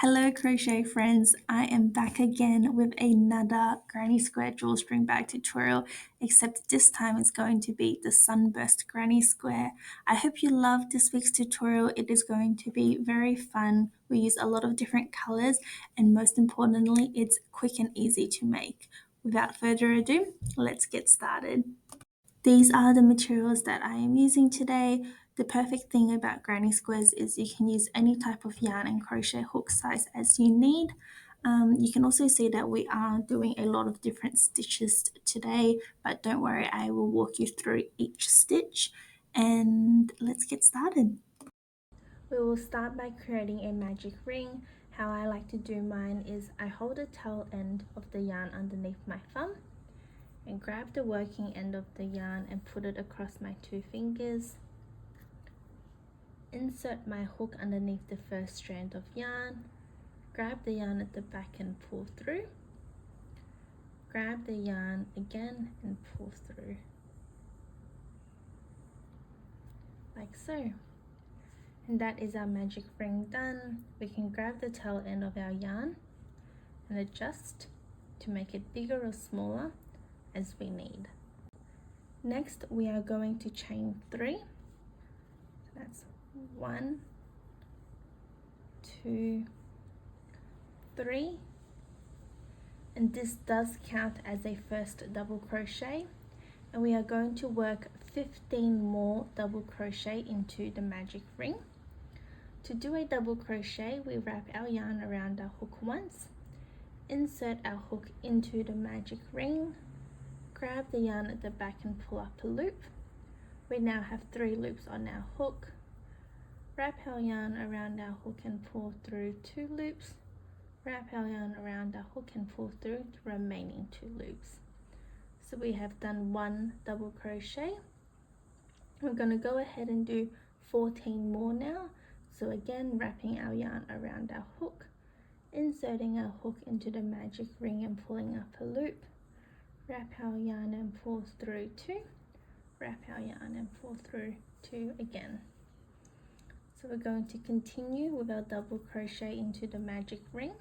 Hello crochet friends, I am back again with another granny square drawstring bag tutorial, except this time it's going to be the sunburst granny square. I hope you love this week's tutorial. It is going to be very fun. We use a lot of different colors and most importantly it's quick and easy to make. Without further ado, let's get started. These are the materials that I am using today. The perfect thing about granny squares is you can use any type of yarn and crochet hook size as you need. You can also see that we are doing a lot of different stitches today, but don't worry, I will walk you through each stitch and let's get started. We will start by creating a magic ring. How I like to do mine is I hold the tail end of the yarn underneath my thumb and grab the working end of the yarn and put it across my two fingers. Insert my hook underneath the first strand of yarn, grab the yarn at the back and pull through, grab the yarn again and pull through, like so. And that is our magic ring done. We can grab the tail end of our yarn and adjust to make it bigger or smaller as we need. Next we are going to chain 3. That's 1, 2, 3, and this does count as a first double crochet, and we are going to work 15 more double crochet into the magic ring. To do a double crochet, we wrap our yarn around our hook once, insert our hook into the magic ring, grab the yarn at the back and pull up a loop. We now have 3 loops on our hook. Wrap our yarn around our hook and pull through 2 loops. Wrap our yarn around our hook and pull through the remaining 2 loops. So we have done 1 double crochet. We're going to go ahead and do 14 more now. So again, wrapping our yarn around our hook, inserting our hook into the magic ring and pulling up a loop. Wrap our yarn and pull through 2. Wrap our yarn and pull through 2 again. So we're going to continue with our double crochet into the magic ring.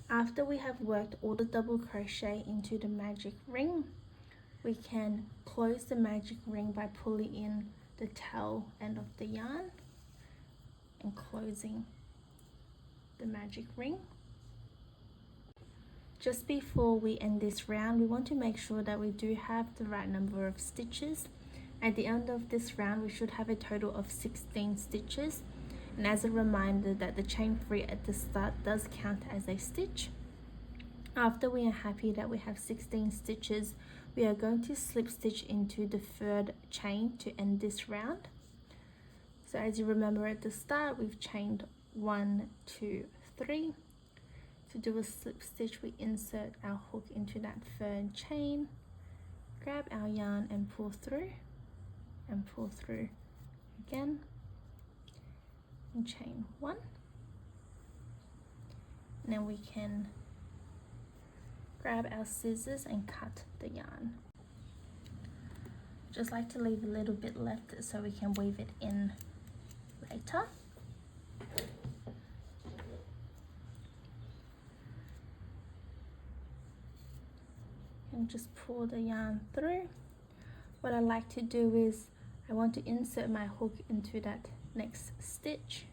After we have worked all the double crochet into the magic ring, we can close the magic ring by pulling in the tail end of the yarn and closing the magic ring. Just before we end this round, we want to make sure that we do have the right number of stitches. At the end of this round, we should have a total of 16 stitches. And as a reminder that the chain 3 at the start does count as a stitch. After we are happy that we have 16 stitches, we are going to slip stitch into the 3rd chain to end this round. So as you remember at the start, we've chained 1, 2, 3. To do a slip stitch, we insert our hook into that 3rd chain, grab our yarn and pull through again, and chain 1. And then we can grab our scissors and cut the yarn. Just like to leave a little bit left so we can weave it in later. And just pull the yarn through. What I like to do is I want to insert my hook into that next stitch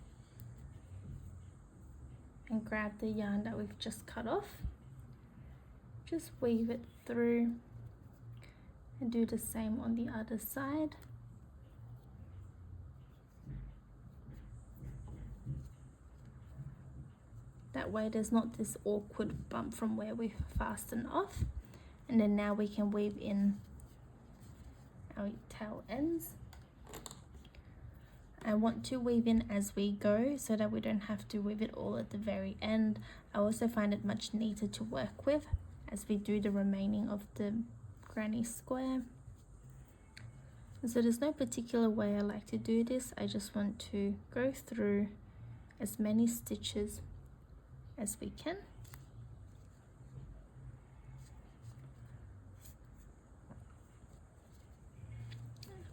and grab the yarn that we've just cut off. Just weave it through and do the same on the other side. That way there's not this awkward bump from where we fasten off. And then now we can weave in our tail ends. I want to weave in as we go so that we don't have to weave it all at the very end. I also find it much neater to work with as we do the remaining of the granny square. So there's no particular way I like to do this. I just want to go through as many stitches as we can.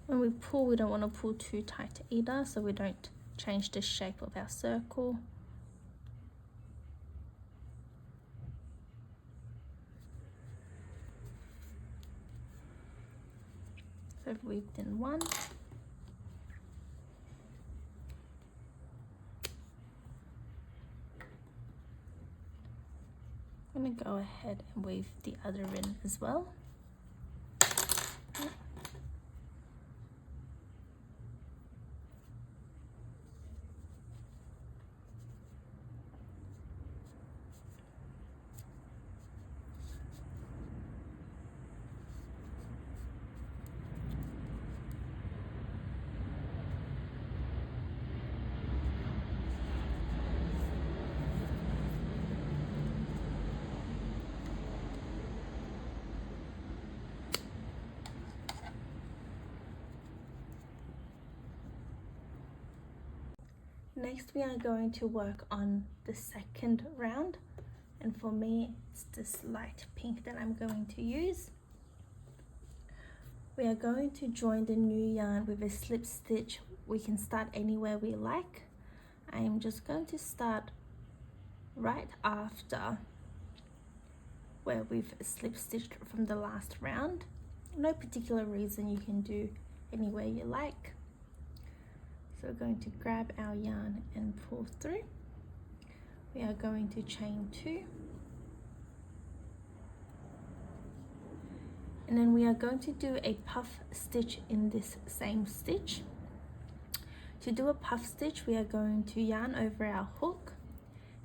When we pull, we don't want to pull too tight either, so we don't change the shape of our circle. So I've weaved in one. I'm going to go ahead and weave the other in as well. Next we are going to work on the second round, and for me it's this light pink that I'm going to use. We are going to join the new yarn with a slip stitch. We can start anywhere we like. I am just going to start right after where we've slip stitched from the last round. No particular reason, you can do anywhere you like. So we're going to grab our yarn and pull through. We are going to chain 2. And then we are going to do a puff stitch in this same stitch. To do a puff stitch, we are going to yarn over our hook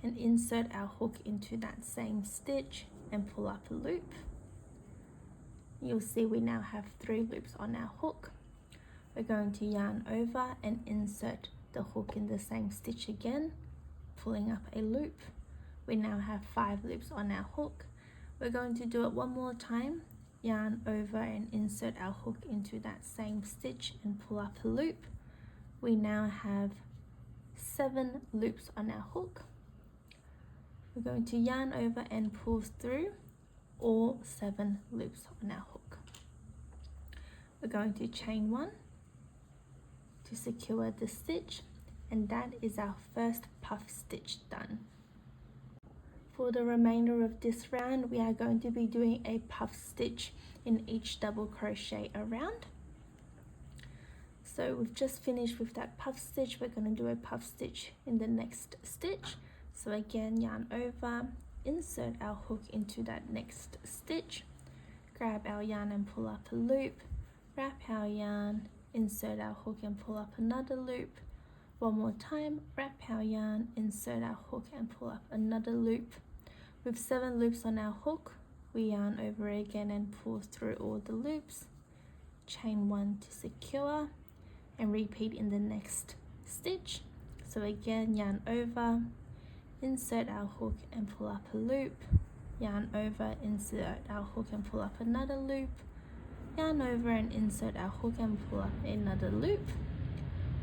and insert our hook into that same stitch and pull up a loop. You'll see we now have 3 loops on our hook. We're going to yarn over and insert the hook in the same stitch again, pulling up a loop. We now have 5 loops on our hook. We're going to do it one more time, yarn over and insert our hook into that same stitch and pull up a loop. We now have 7 loops on our hook. We're going to yarn over and pull through all 7 loops on our hook. We're going to chain 1 to secure the stitch, and that is our first puff stitch done. For the remainder of this round, we are going to be doing a puff stitch in each double crochet around. So we've just finished with that puff stitch. We're going to do a puff stitch in the next stitch. So again, yarn over, insert our hook into that next stitch, grab our yarn and pull up a loop, wrap our yarn, insert our hook and pull up another loop. One more time, wrap our yarn, insert our hook and pull up another loop. With 7 loops on our hook, we yarn over again and pull through all the loops, chain 1 to secure, and repeat in the next stitch. So again, yarn over, insert our hook and pull up a loop, yarn over, insert our hook and pull up another loop, yarn over and insert our hook and pull up another loop.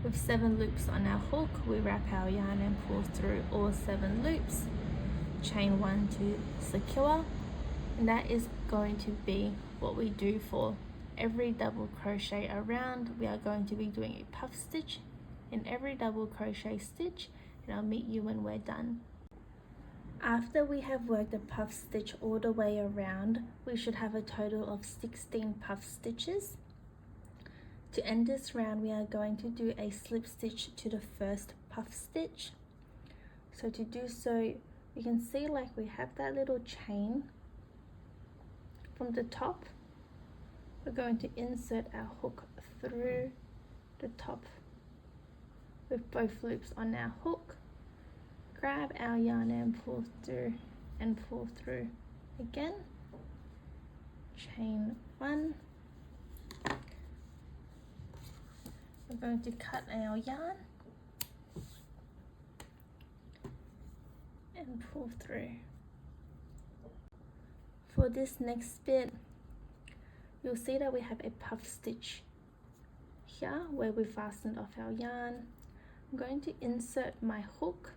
With 7 loops on our hook, we wrap our yarn and pull through all 7 loops, chain 1 to secure, and that is going to be what we do for every double crochet around. We are going to be doing a puff stitch in every double crochet stitch, and I'll meet you when we're done. After we have worked a puff stitch all the way around, we should have a total of 16 puff stitches. To end this round, we are going to do a slip stitch to the first puff stitch. So to do so, you can see like we have that little chain from the top. We're going to insert our hook through the top with both loops on our hook, grab our yarn and pull through again, chain 1. We're going to cut our yarn and pull through. For this next bit, you'll see that we have a puff stitch here where we fastened off our yarn, I'm going to insert my hook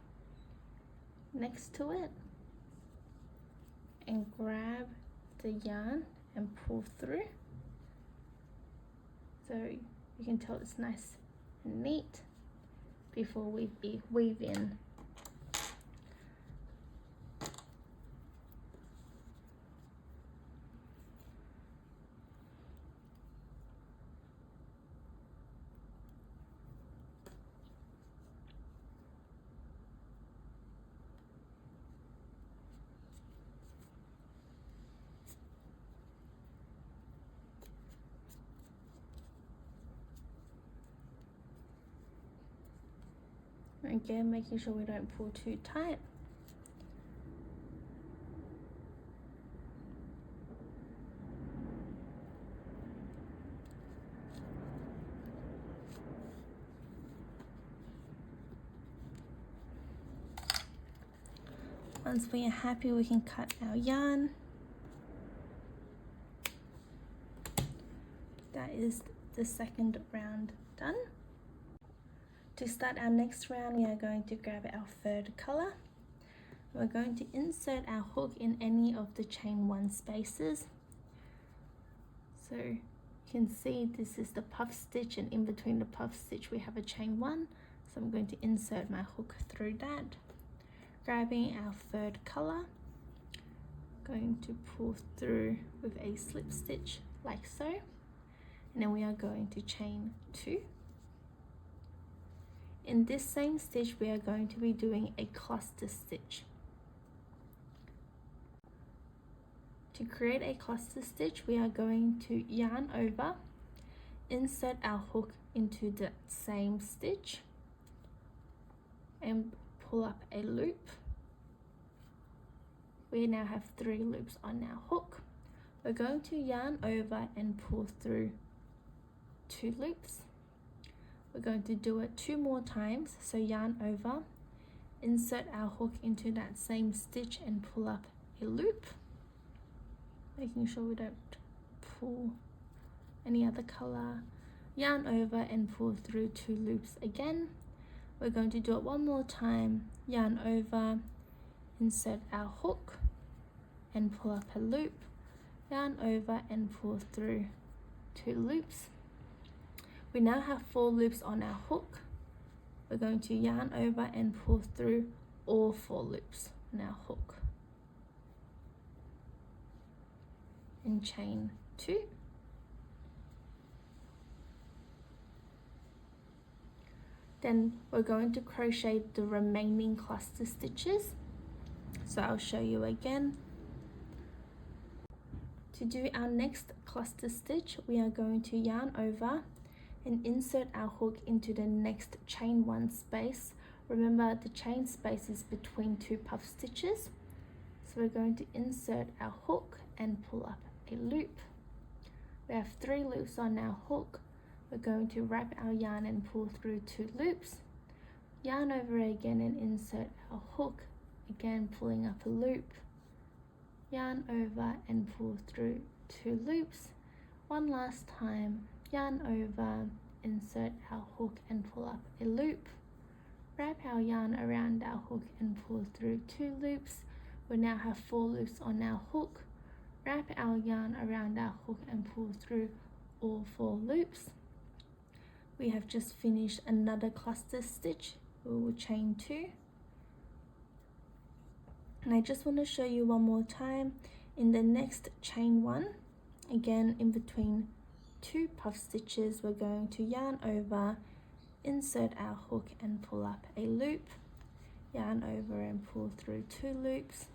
next to it and grab the yarn and pull through, so you can tell it's nice and neat before we weave in. Again, making sure we don't pull too tight. Once we are happy, we can cut our yarn. That is the second round done. To start our next round, we are going to grab our third color. We're going to insert our hook in any of the chain 1 spaces. So you can see this is the puff stitch, and in between the puff stitch we have a chain 1. So I'm going to insert my hook through that. Grabbing our third color, going to pull through with a slip stitch like so. And then we are going to chain 2. In this same stitch, we are going to be doing a cluster stitch. To create a cluster stitch, we are going to yarn over, insert our hook into the same stitch, and pull up a loop. We now have 3 loops on our hook. We're going to yarn over and pull through 2 loops. We're going to do it 2 more times, so yarn over, insert our hook into that same stitch and pull up a loop, making sure we don't pull any other color. Yarn over and pull through 2 loops again. We're going to do it 1 more time, yarn over, insert our hook and pull up a loop, yarn over and pull through 2 loops. We now have 4 loops on our hook. We're going to yarn over and pull through all 4 loops on our hook and chain 2. Then we're going to crochet the remaining cluster stitches. So I'll show you again. To do our next cluster stitch, we are going to yarn over and insert our hook into the next chain 1 space. Remember, the chain space is between 2 puff stitches. So we're going to insert our hook and pull up a loop. We have 3 loops on our hook. We're going to wrap our yarn and pull through 2 loops. Yarn over again and insert our hook, again pulling up a loop. Yarn over and pull through 2 loops. 1 last time. Yarn over, insert our hook and pull up a loop. Wrap our yarn around our hook and pull through 2 loops. We now have 4 loops on our hook. Wrap our yarn around our hook and pull through all 4 loops. We have just finished another cluster stitch. We will chain 2. And I just want to show you 1 more time. In the next chain 1, again in between 2 puff stitches, we're going to yarn over, insert our hook and pull up a loop, yarn over and pull through 2 loops,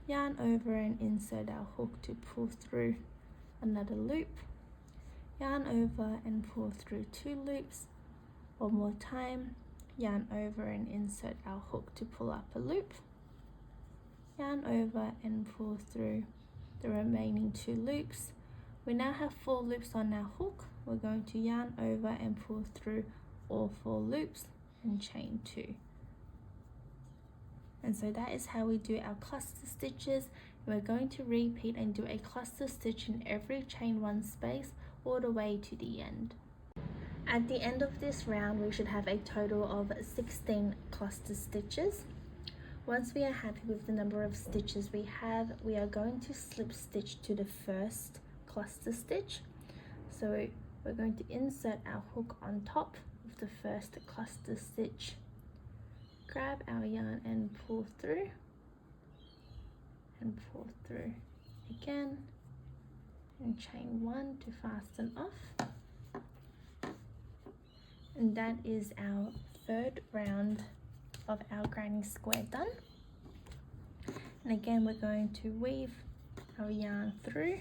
yarn over and insert our hook to pull through another loop, yarn over and pull through 2 loops. 1 more time, yarn over and insert our hook to pull up a loop, yarn over and pull through the remaining 2 loops. We now have 4 loops on our hook. We're going to yarn over and pull through all 4 loops and chain 2. And so that is how we do our cluster stitches. We're going to repeat and do a cluster stitch in every chain 1 space all the way to the end. At the end of this round, we should have a total of 16 cluster stitches. Once we are happy with the number of stitches we have, we are going to slip stitch to the first cluster stitch. So we're going to insert our hook on top of the first cluster stitch, grab our yarn and pull through, and pull through again, and chain 1 to fasten off. And that is our third round of our granny square done. And again, we're going to weave our yarn through.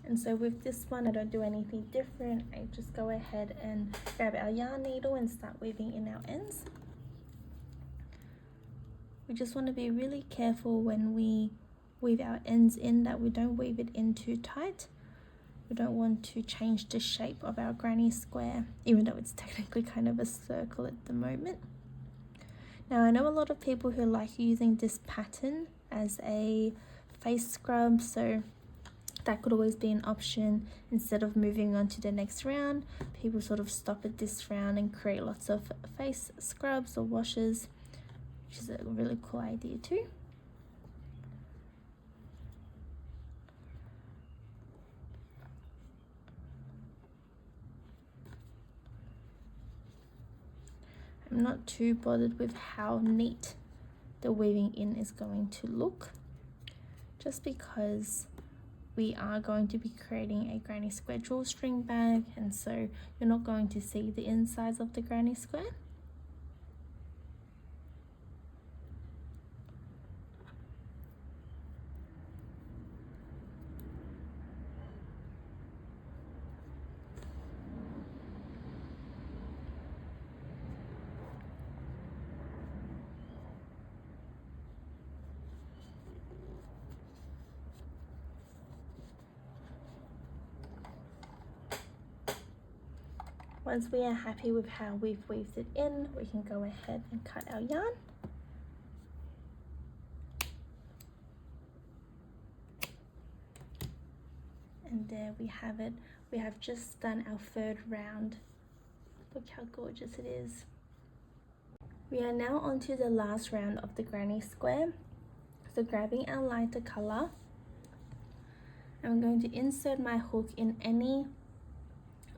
And so with this one, I don't do anything different. I just go ahead and grab our yarn needle and start weaving in our ends. We just want to be really careful when we weave our ends in that we don't weave it in too tight. We don't want to change the shape of our granny square, even though it's technically kind of a circle at the moment. Now, I know a lot of people who like using this pattern as a face scrub, so that could always be an option. Instead of moving on to the next round, people sort of stop at this round and create lots of face scrubs or washes, which is a really cool idea too. I'm not too bothered with how neat the weaving in is going to look, just because we are going to be creating a granny square drawstring bag, and so you're not going to see the insides of the granny square. Once we are happy with how we've weaved it in, we can go ahead and cut our yarn. And there we have it. We have just done our third round. Look how gorgeous it is. We are now on to the last round of the granny square. So grabbing our lighter color, I'm going to insert my hook in any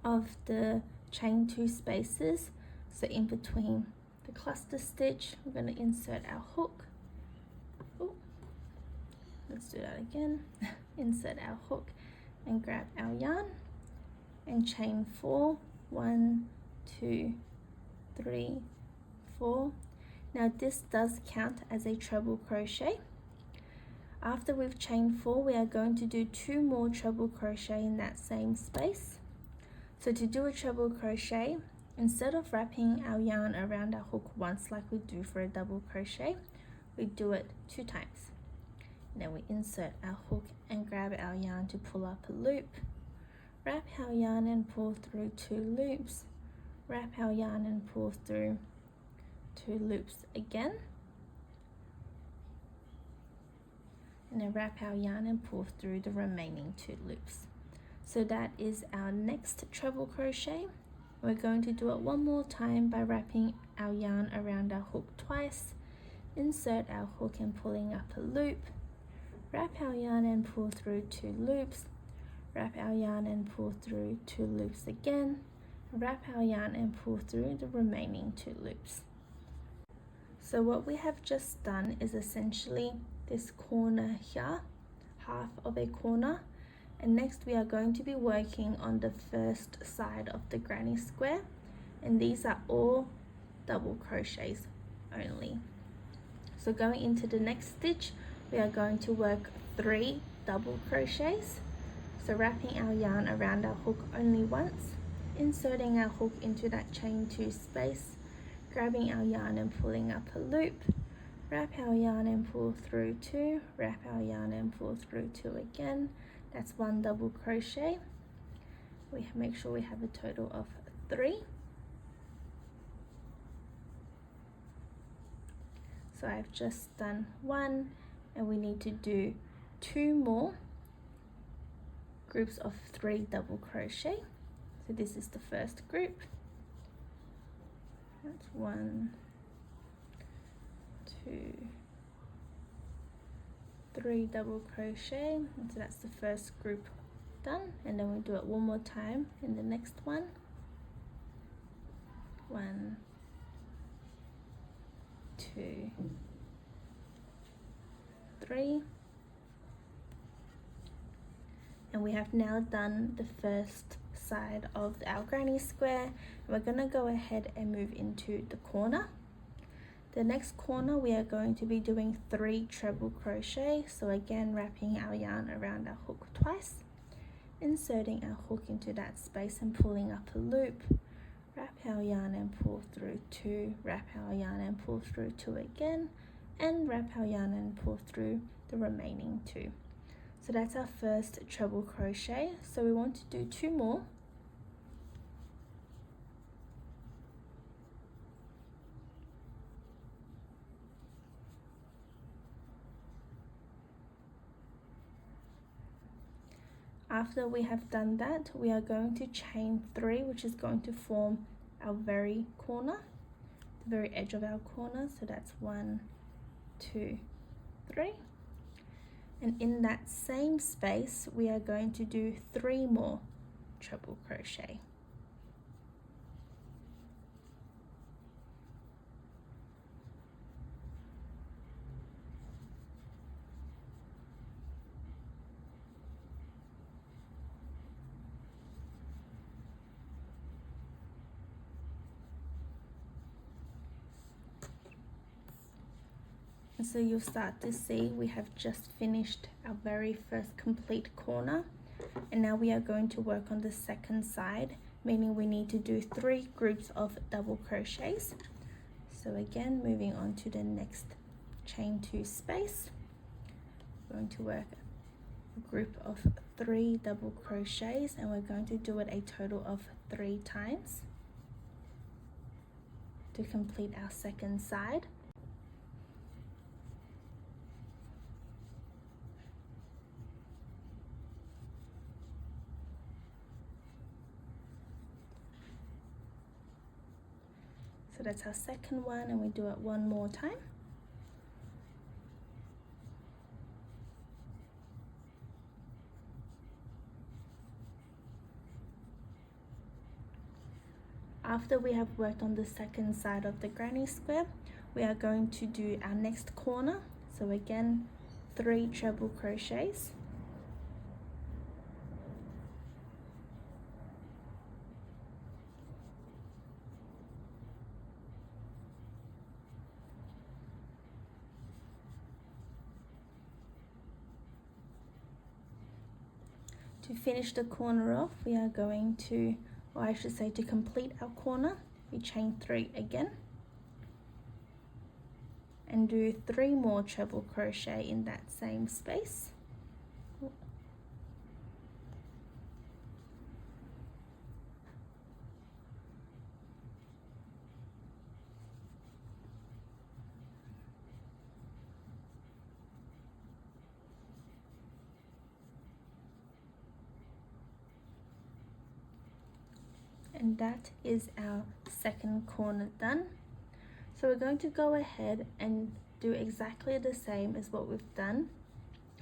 of the chain 2 spaces. So in between the cluster stitch, we're going to insert our hook. Ooh, let's do that again. Insert our hook and grab our yarn and chain 4. 1, 2, 3, 4. Now this does count as a treble crochet. After we've chained 4, we are going to do 2 more treble crochet in that same space. So to do a treble crochet, instead of wrapping our yarn around our hook once like we do for a double crochet, we do it 2 times. And then we insert our hook and grab our yarn to pull up a loop, wrap our yarn and pull through 2 loops, wrap our yarn and pull through 2 loops again, and then wrap our yarn and pull through the remaining 2 loops. So that is our next treble crochet. We're going to do it one more time by wrapping our yarn around our hook twice, insert our hook and pulling up a loop, wrap our yarn and pull through 2 loops, wrap our yarn and pull through 2 loops again, wrap our yarn and pull through the remaining 2 loops. So what we have just done is essentially this corner here, half of a corner, and next we are going to be working on the first side of the granny square, and these are all double crochets only. So going into the next stitch, we are going to work 3 double crochets. So wrapping our yarn around our hook only once, inserting our hook into that chain 2 space, grabbing our yarn and pulling up a loop, wrap our yarn and pull through 2, wrap our yarn and pull through 2 again. That's 1 double crochet. We make sure we have a total of 3. So I've just done 1, and we need to do 2 more groups of 3 double crochet. So this is the first group. That's 1, 2, 3 double crochet, and so that's the first group done. And then we'll do it one more time in the next one. 1, 2, 3, and we have now done the first side of our granny square. We're going to go ahead and move into the corner. The next corner we are going to be doing 3 treble crochet. So again, wrapping our yarn around our hook twice, inserting our hook into that space and pulling up a loop, wrap our yarn and pull through 2, wrap our yarn and pull through 2 again, and wrap our yarn and pull through the remaining 2. So that's our first treble crochet. So we want to do 2 more. After we have done that, we are going to chain 3, which is going to form our very corner, the very edge of our corner. So that's 1, 2, 3. And in that same space, we are going to do 3 more treble crochet. And so you'll start to see we have just finished our very first complete corner, and now we are going to work on the second side, meaning we need to do 3 groups of double crochets. So again, moving on to the next chain 2 space, we're going to work a group of 3 double crochets, and we're going to do it a total of 3 times to complete our second side. So that's our second one, and we do it one more time. After we have worked on the second side of the granny square, we are going to do our next corner. So again, 3 treble crochets. To finish the corner off, we are going to, or I should say to complete our corner, we chain 3 again and do 3 more treble crochet in that same space. And that is our second corner done. So we're going to go ahead and do exactly the same as what we've done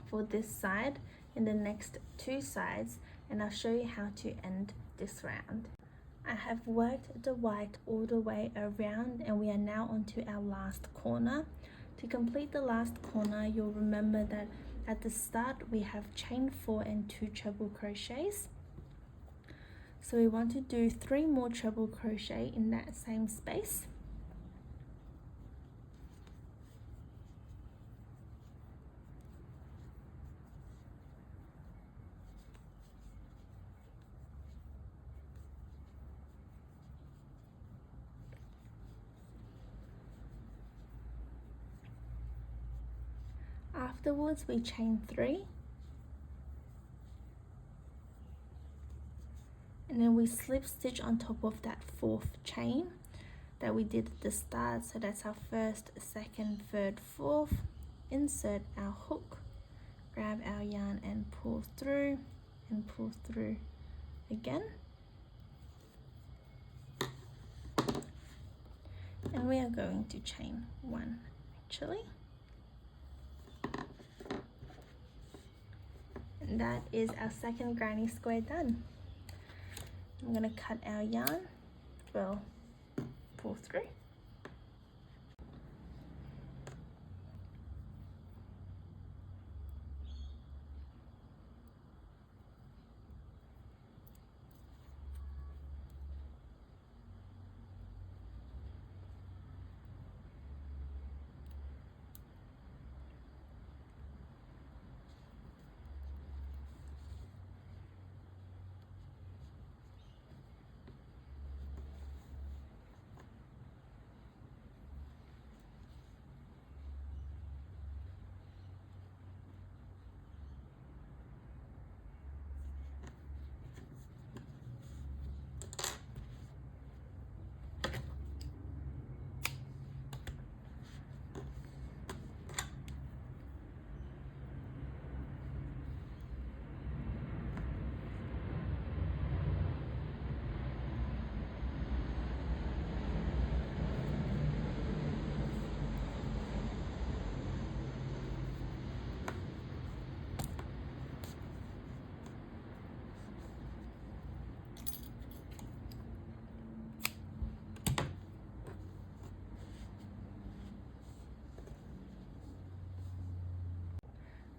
for this side in the next 2 sides, and I'll show you how to end this round. I have worked the white all the way around, and we are now onto our last corner. To complete the last corner, you'll remember that at the start we have chain 4 and 2 treble crochets. So we want to do 3 more treble crochet in that same space. Afterwards, we chain 3. And then we slip stitch on top of that 4th chain that we did at the start. So that's our 1st, 2nd, 3rd, 4th. Insert our hook, grab our yarn and pull through, and pull through again. And we are going to chain one actually. And that is our second granny square done. I'm going to cut our yarn, well, pull through.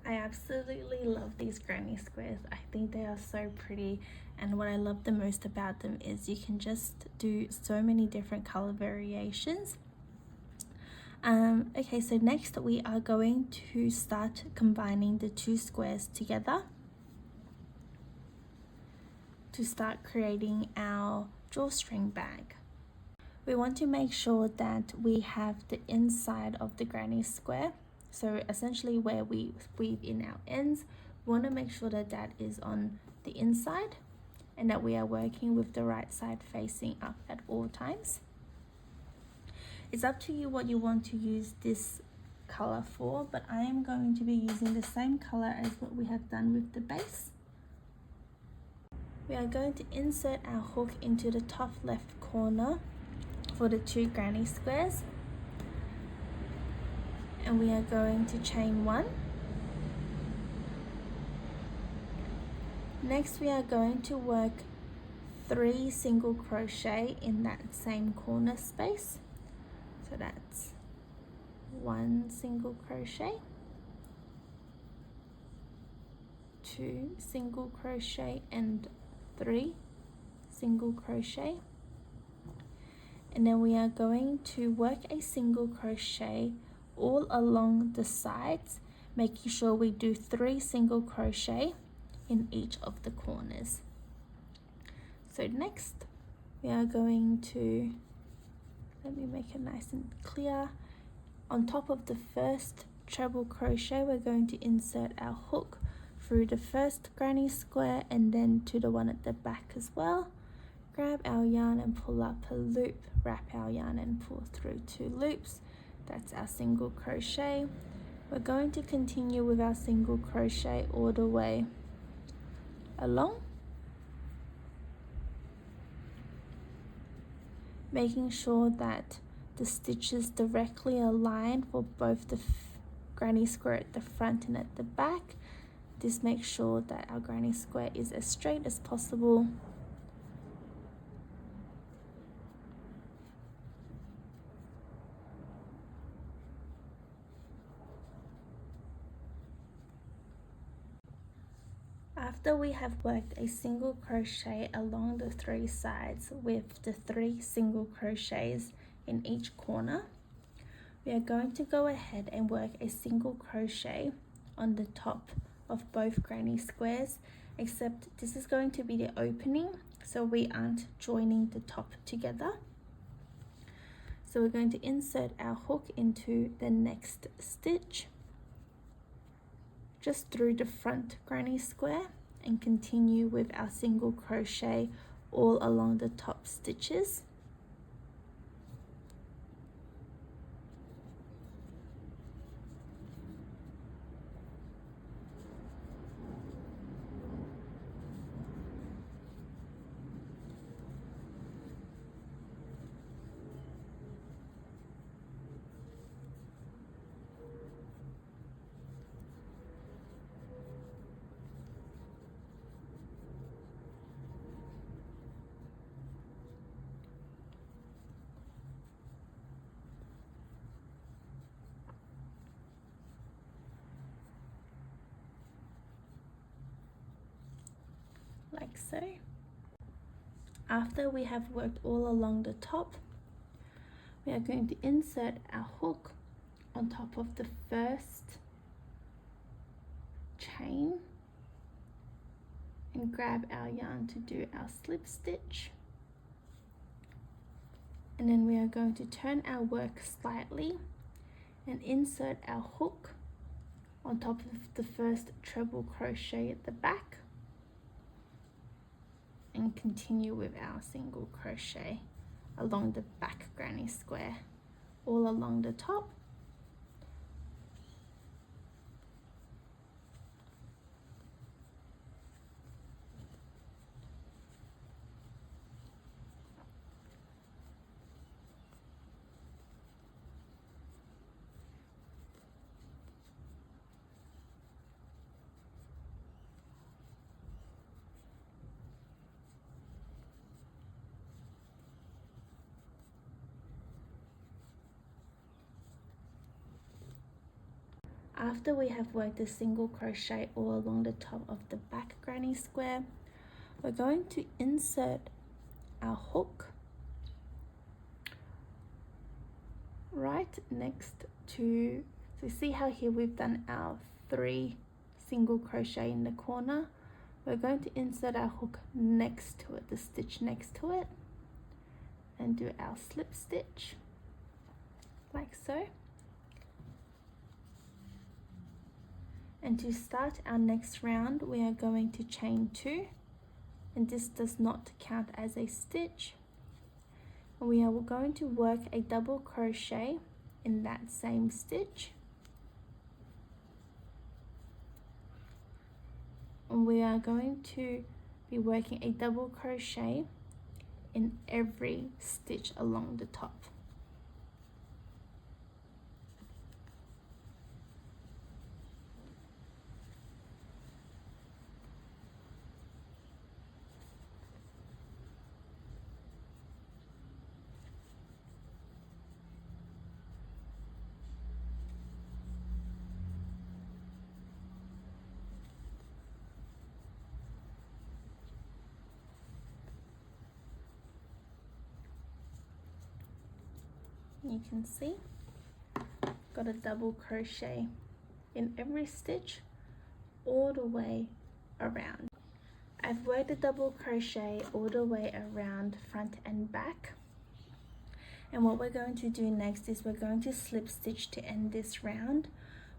I absolutely love these granny squares. I think they are so pretty, and what I love the most about them is you can just do so many different color variations. Okay, so next we are going to start combining the two squares together to start creating our drawstring bag. We want to make sure that we have the inside of the granny square. So essentially where we weave in our ends, we want to make sure that that is on the inside and that we are working with the right side facing up at all times. It's up to you what you want to use this color for, but I am going to be using the same color as what we have done with the base. We are going to insert our hook into the top left corner for the two granny squares. And we are going to chain one. Next we are going to work 3 single crochet in that same corner space. So that's 1 single crochet, 2 single crochet, and 3 single crochet. And then we are going to work a single crochet all along the sides, making sure we do 3 single crochet in each of the corners. So next we are going to, let me make it nice and clear, on top of the first treble crochet we're going to insert our hook through the first granny square and then to the one at the back as well. Grab our yarn and pull up a loop, wrap our yarn and pull through 2 loops. That's our single crochet. We're going to continue with our single crochet all the way along, making sure that the stitches directly align for both the granny square at the front and at the back. This makes sure that our granny square is as straight as possible. After we have worked a single crochet along the 3 sides with the 3 single crochets in each corner, we are going to go ahead and work a single crochet on the top of both granny squares, except this is going to be the opening, so we aren't joining the top together. So we're going to insert our hook into the next stitch just through the front granny square and continue with our single crochet all along the top stitches. so. After we have worked all along the top, we are going to insert our hook on top of the first chain and grab our yarn to do our slip stitch. And then we are going to turn our work slightly and insert our hook on top of the first treble crochet at the back, and continue with our single crochet along the back granny square all along the top. After we have worked a single crochet all along the top of the back granny square, we're going to insert our hook right next to, so see how here we've done our 3 single crochet in the corner. We're going to insert our hook next to it, the stitch next to it, and do our slip stitch like so. And to start our next round, we are going to chain 2, and this does not count as a stitch. And we are going to work a double crochet in that same stitch. And we are going to be working a double crochet in every stitch along the top. You can see got a double crochet in every stitch all the way around. I've worked a double crochet all the way around front and back, and what we're going to do next is we're going to slip stitch to end this round.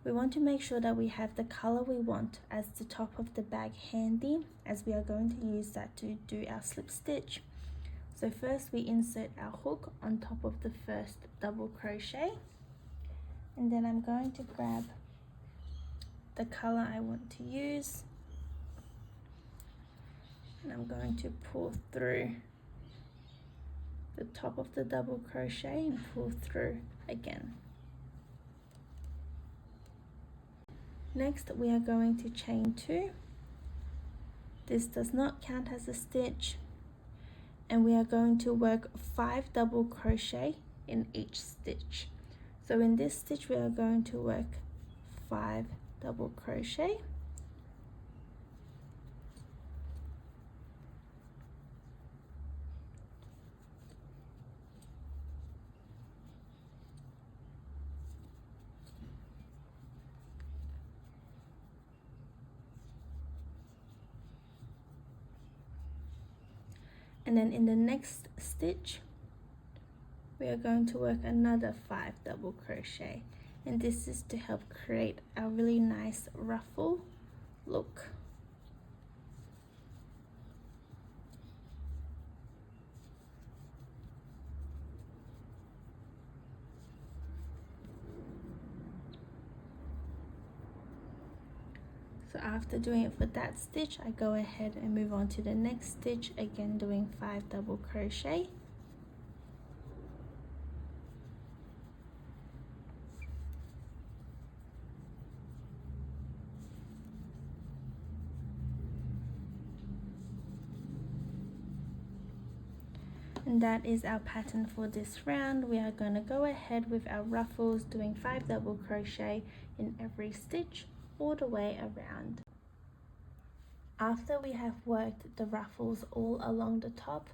We want to make sure that we have the color we want as the top of the bag handy, as we are going to use that to do our slip stitch. So first we insert our hook on top of the first double crochet, and then I'm going to grab the color I want to use, and I'm going to pull through the top of the double crochet and pull through again. Next we are going to chain 2. This does not count as a stitch, and we are going to work 5 double crochet in each stitch. So in this stitch we are going to work 5 double crochet, and then in the next stitch we are going to work another 5 double crochet, and this is to help create a really nice ruffle look. So after doing it for that stitch, I go ahead and move on to the next stitch, again doing 5 double crochet. And that is our pattern for this round. We are going to go ahead with our ruffles, doing 5 double crochet in every stitch all the way around. After we have worked the ruffles all along the top,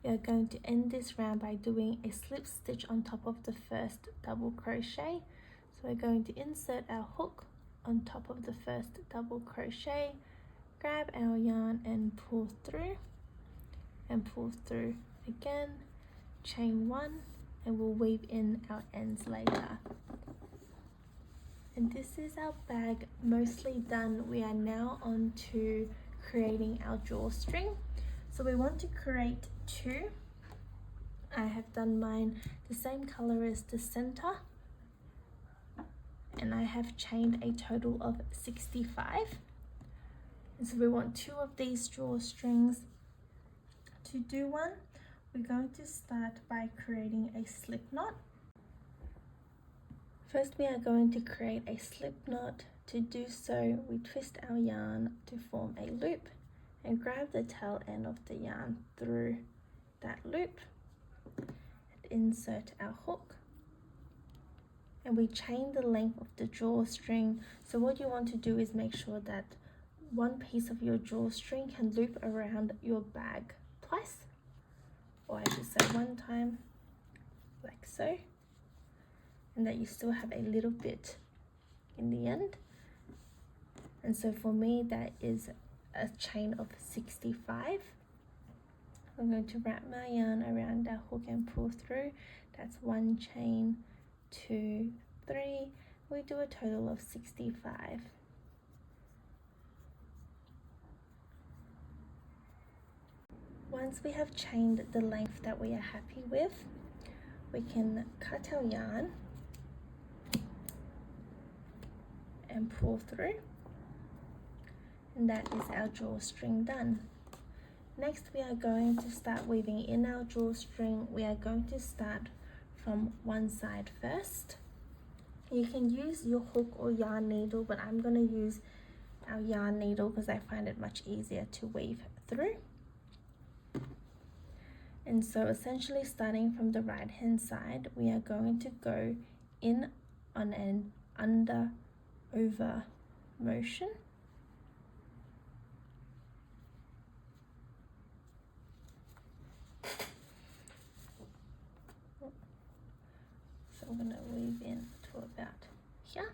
we are going to end this round by doing a slip stitch on top of the first double crochet. So we're going to insert our hook on top of the first double crochet, grab our yarn and pull through again, chain one, and we'll weave in our ends later. And this is our bag mostly done. We are now on to creating our drawstring. So we want to create two. I have done mine the same color as the center, and I have chained a total of 65. And so we want two of these drawstrings. To do one, we're going to start by creating a slip knot. First, we are going to create a slip knot. To do so, we twist our yarn to form a loop and grab the tail end of the yarn through that loop and insert our hook. And we chain the length of the drawstring. So what you want to do is make sure that one piece of your drawstring can loop around your bag twice, or I should say one time, like so, and that you still have a little bit in the end. And so for me, that is a chain of 65. I'm going to wrap my yarn around our hook and pull through. That's one chain, 2, 3. We do a total of 65. Once we have chained the length that we are happy with, we can cut our yarn and pull through, and that is our drawstring done. Next, we are going to start weaving in our drawstring. We are going to start from one side first. You can use your hook or yarn needle, but I'm going to use our yarn needle because I find it much easier to weave through. And so essentially, starting from the right hand side, we are going to go in on an under over motion. So I'm going to weave in to about here.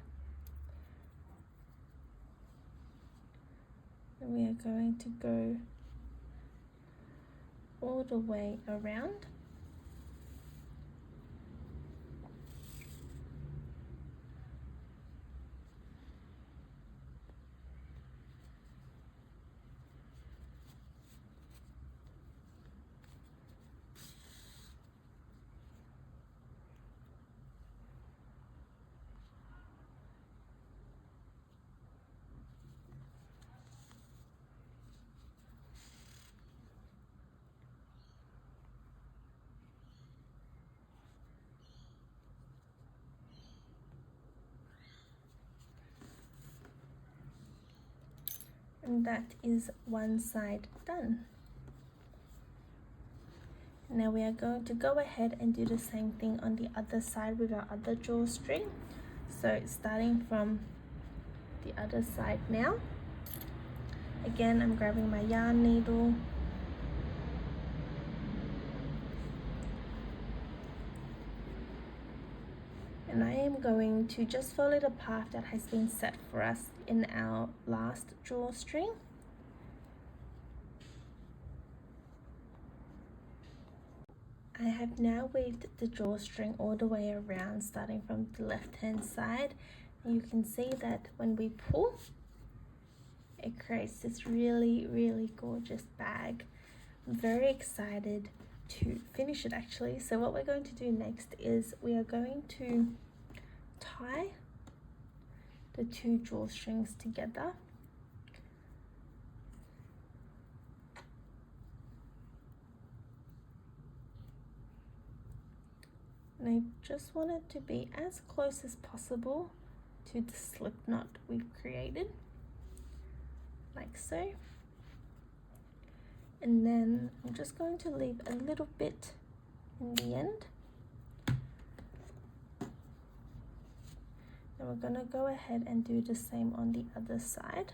And we are going to go all the way around. And that is one side done. Now we are going to go ahead and do the same thing on the other side with our other drawstring. So starting from the other side now. Again, I'm grabbing my yarn needle. And I am going to just follow the path that has been set for us in our last drawstring. I have now weaved the drawstring all the way around, starting from the left hand side. And you can see that when we pull, it creates this really gorgeous bag. I'm very excited to finish it actually. So what we're going to do next is we are going to tie the two drawstrings together. And I just want it to be as close as possible to the slip knot we've created, like so. And then I'm just going to leave a little bit in the end. And we're going to go ahead and do the same on the other side.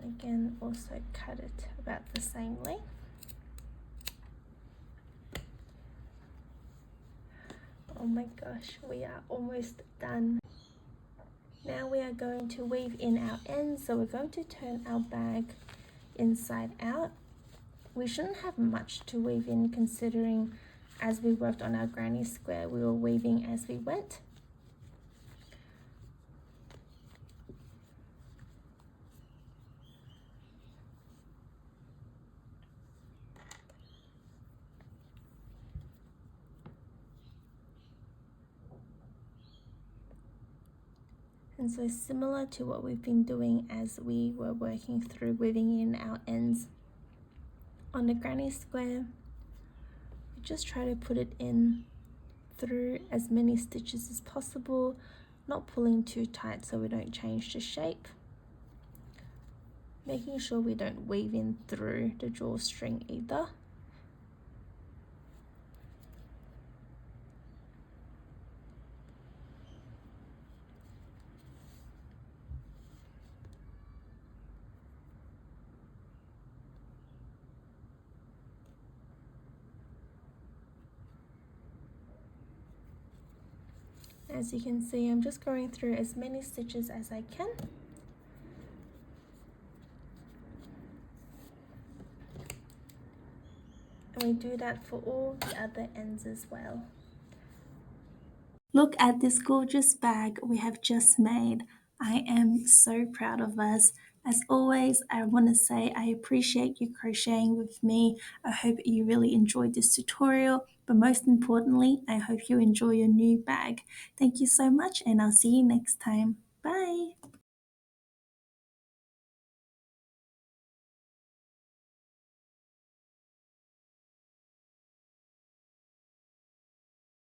Again, also cut it about the same length. Oh my gosh, we are almost done. Now we are going to weave in our ends, so we're going to turn our bag inside out. We shouldn't have much to weave in, considering as we worked on our granny square we were weaving as we went. And so similar to what we've been doing as we were working through weaving in our ends on the granny square, we just try to put it in through as many stitches as possible, not pulling too tight so we don't change the shape, making sure we don't weave in through the drawstring either. As you can see, I'm just going through as many stitches as I can. And we do that for all the other ends as well. Look at this gorgeous bag we have just made. I am so proud of us. As always, I want to say I appreciate you crocheting with me. I hope you really enjoyed this tutorial, but most importantly, I hope you enjoy your new bag. Thank you so much, and I'll see you next time.